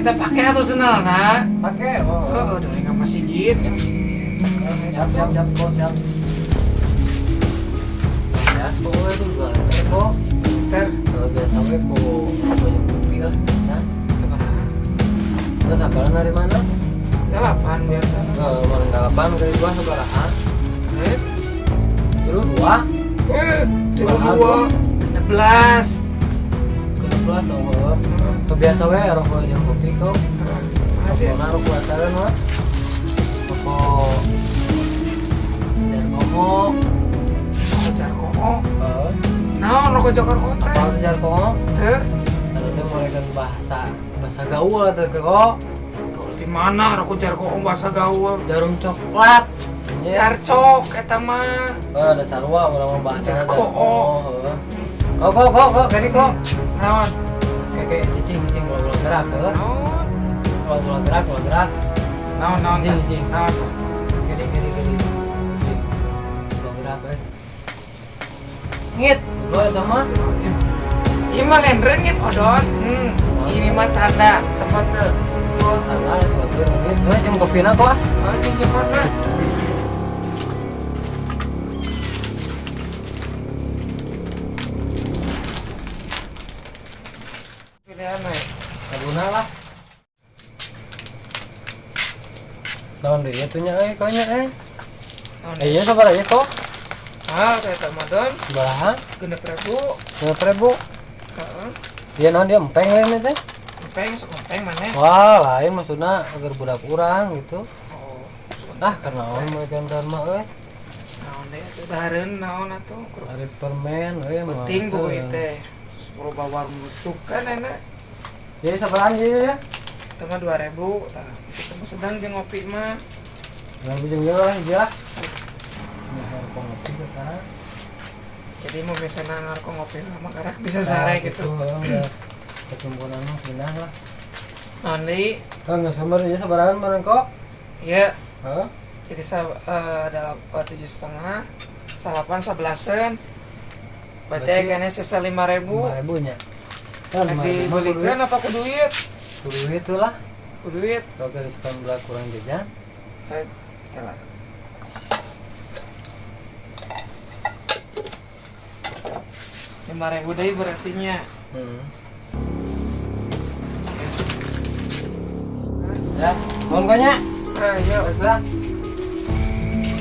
Kita pakai atau senal nak? Pakai. Oh, dari nggak masih gitu. Siap kok siap. Ya, pokoknya itu juga kok. Ntar Biasa we kok banyak kopi lah. Nah, sebenarnya terus abalan dari mana? 8 biasa. Ke Manggalapan dari gua sebelahan. Dulu 2. Dulu 2, 16. 16 oh. Kebiasa we rokok yang kopi kok. Ada. Naruh kuataran mah. Rokok. Dan ngomong. Kejar kok. Heeh. Nah, rokok Jakarta. Apa kejar kok? Teh, Ada mulai kan bahasa gaul atau kok. gaul di mana rokok jar kok bahasa gaul? Jarum coklat. Jarcok eta mah. Ada sarua orang mau bahasa Jar ada. kok. Kok, kali kok. Naon? Kayak cicing kalau gerak ke. Naon? Kalau gerak. Naon? Cicing. Naon? Gini. Kalau gerak ngit, gua sama. Ieu mah lain reungit odon. Ini mah tanda tempat teu. Ada suatu ngit, jeung kopina kok. Jeung Jakarta. Pilihan we. Laguna lah. Tahun dia tuh nya konya Naon? iya sabar aja kok. Eta mah don Balahan 6.000. 5.000. Heeh. Dia naon dia empeng lain teh. Empeng sok empeng maneh. Wah, lain maksudna agar budak urang gitu. Oh. Karena on mereka mah Naon deh atuh dahareun naon atuh. ada permen Penting pokoknya teh. Suruh bawa mutuk kan enak. Jadi sabaran ya. Tengah 2.000. Tah, kita mah sedang jeung ngopi mah. Yang bijeng lah ya. Ini kopi sekarang. Jadi mau misalnya narko ngopi lama karak bisa sare gitu. Ketumpunan mah pindah lah. Nanti Enggak sabar ya sabaran bareng kok. ya Heeh. jadi ada 7,5, salapan 11-an. Berarti kayaknya sisa 5.000. 5.000 nya. Lagi belikan apa ku duit? Duit itu lah. Ku duit. Kalau garis pembela kurang jajan. Hai, yalah. Rp5.000 deh berartinya. Ya, monggonya. Ayo. Baiklah.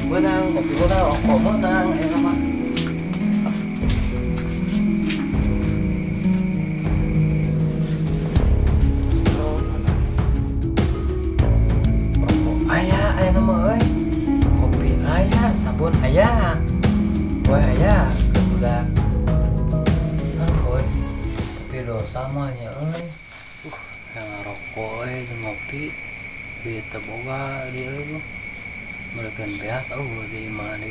Benang, kopi benang, rokok benang, sama. Rokok ayah nama euy. Kopi ayah, sabun ayah. Boy ayah, udah. Boy. Tapi dosa mah nya euy. Yang rokok jeung ngopi di teboga di euy. Mereka biasa di mana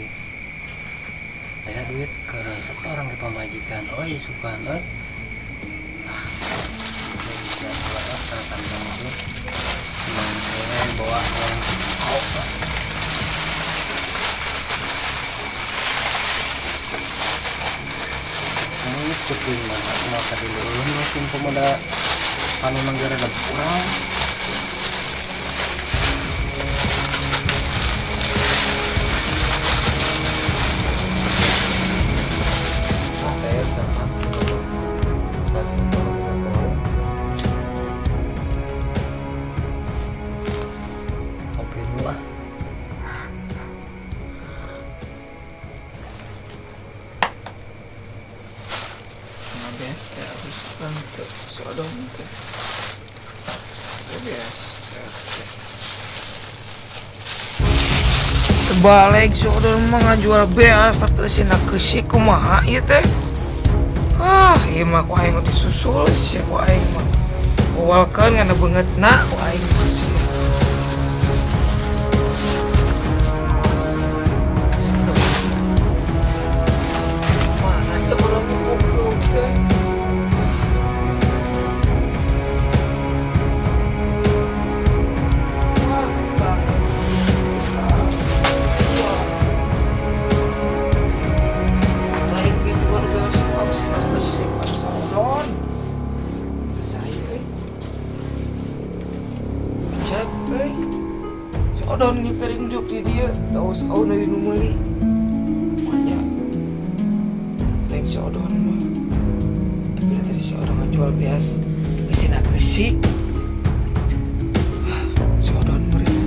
saya duit ke seorang di pemajikan suka bawa ini seperti mana maka dulu mungkin pemuda anu negara ada kurang Terbalik sudah mengajual beas tapi sih nak kesik kumaha ieu teh. Ieu mah ku aing disusul sih ku aing mah. Awalkeun ngana beungeutna ku aing mah sih. Mana sebelum pukul teh. cek si odon ngipirin juk di dia tahu saun dari numeli banyak neng si odon mah tapi tadi si odon ngejual beas kesina kesik si odon mereka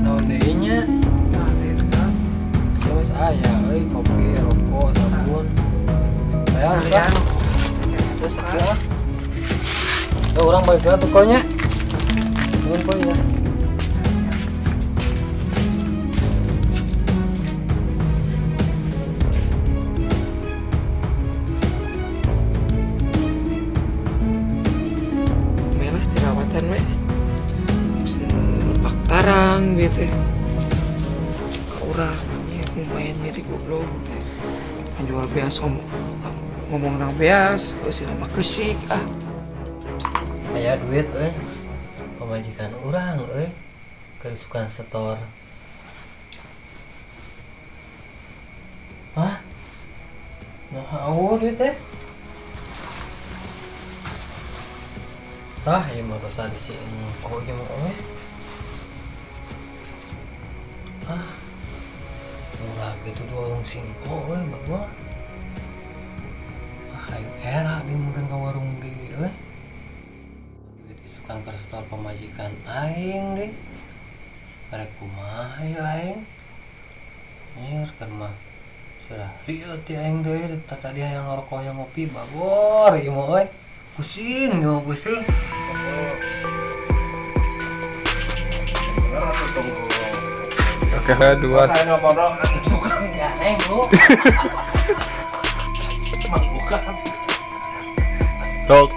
naon deui nya nah itu kan terus aya kopi rokok sabun aya kalian terus ya tuh orang balik ke tokonya nuhun poe ya melah dirawatan we lepak tarang gitu kaurah namanya lumayan jadi goblok gitu jual beas ngomong nang beas sih nama kesik aya duit pemajikan urang kesukaan setor hah nah duit tah ieu mah dosa di si engko ieu mah murah gitu doang singko mah ayo era di mungkin ke warung di suka setor pemajikan aing deh karek kumaha ya aing nyir kan mah sudah riut ya aing deh tadi yang ngerokok yang ngopi bagor ieu mah pusing ieu mah pusing Oke, dua. ya neng lu Sok.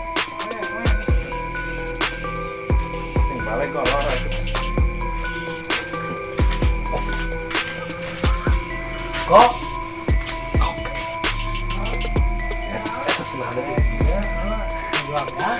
sing balik kok lor kok atas mana ya jual ya